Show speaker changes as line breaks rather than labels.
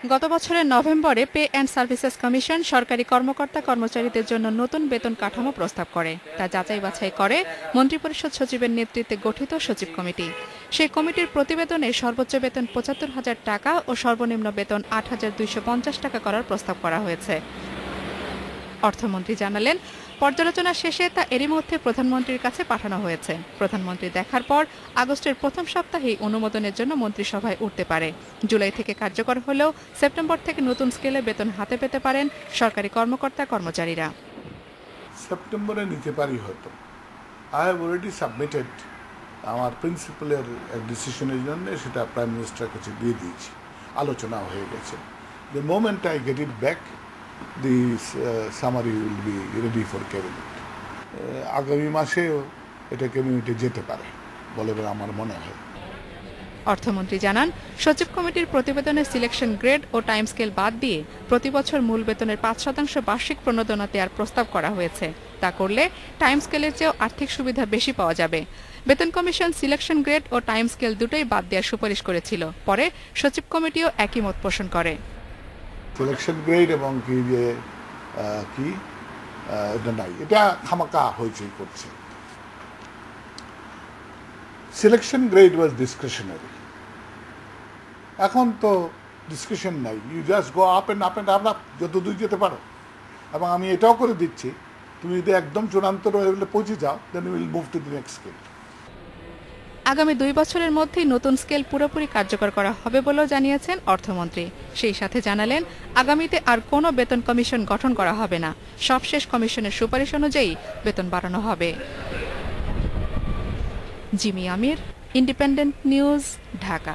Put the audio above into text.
গত বছরের নভেম্বরে পে অ্যান্ড সার্ভিসেস কমিশন সরকারি কর্মকর্তা কর্মচারীদের জন্য নতুন বেতন কাঠামো প্রস্তাব করে। তা যাচাই বাছাই করে মন্ত্রিপরিষদ সচিবের নেতৃত্বে গঠিত সচিব কমিটি। সেই কমিটির প্রতিবেদনে সর্বোচ্চ বেতন ৭৫,০০০ টাকা ও সর্বনিম্ন বেতন ৮,২৫০ টাকা করার প্রস্তাব করা হয়েছে। অর্থমন্ত্রী জানালেন, পর্যালোচনা শেষে তা এরই মধ্যে প্রধানমন্ত্রীর কাছে পাঠানো হয়েছে। প্রধানমন্ত্রী দেখার পর আগস্টের প্রথম সপ্তাহেই অনুমোদনের জন্য মন্ত্রিসভায় উঠতে পারে। জুলাই থেকে কার্যকর হলেও সেপ্টেম্বর থেকে নতুন স্কেলে বেতন হাতে পেতে পারেন সরকারি কর্মকর্তা কর্মচারীরা।
সেপ্টেম্বরে নিতে পারি হয়তো। আই হ্যাভ অলরেডি সাবমিটেড আমার প্রিন্সিপালের ডিসিশনের জন্য, সেটা প্রাইম মিনিস্টারের কাছে দিয়ে দিয়েছি, আলোচনা হয়ে গেছে। The moment I get it back, the summary will be ready for cabinet. আগামী মাসেও এটা ক্যাবিনেটে যেতে পারে বলে আমার মনে হয়।
অর্থমন্ত্রী জানান, সচিব কমিটির প্রতিবেদনে সিলেকশন গ্রেড ও টাইম স্কেল বাদ দিয়ে প্রতি বছর মূল বেতনের ৫% বার্ষিক প্রণোদনা দেওয়ার প্রস্তাব করা হয়েছে। তা করলে টাইম স্কেলের চেয়েও আর্থিক সুবিধা বেশি পাওয়া যাবে। বেতন কমিশন সিলেকশন গ্রেড ও টাইম স্কেল দুটোই বাদ দেওয়ার সুপারিশ করেছিল। পরে সচিব কমিটিও একই মত পোষণ করে।
সিলেকশন গ্রেড এবং এটা নাই, এটা খামাকা হইচই করছে। সিলেকশন গ্রেড ওয়াজ ডিসক্রিশনারি, এখন তো ডিসকাশন নাই, you just go up and আমরা যতদূর যেতে পারো। এবং আমি এটাও করে দিচ্ছি, তুমি যদি একদম চূড়ান্ত লেভেলে পৌঁছে যাও, then you will move to the next scale.
আগামী 2 বছরের মধ্যেই নতুন স্কেল পুরোপুরি কার্যকর করা হবে বলেও জানিয়েছেন অর্থমন্ত্রী। সেই সাথে জানালেন, আগামীতে আর কোনো বেতন কমিশন গঠন করা হবে না। সবশেষ কমিশনের সুপারিশ অনুযায়ী বেতন বাড়ানো হবে। জিমি আমির, ইন্ডিপেন্ডেন্ট নিউজ, ঢাকা।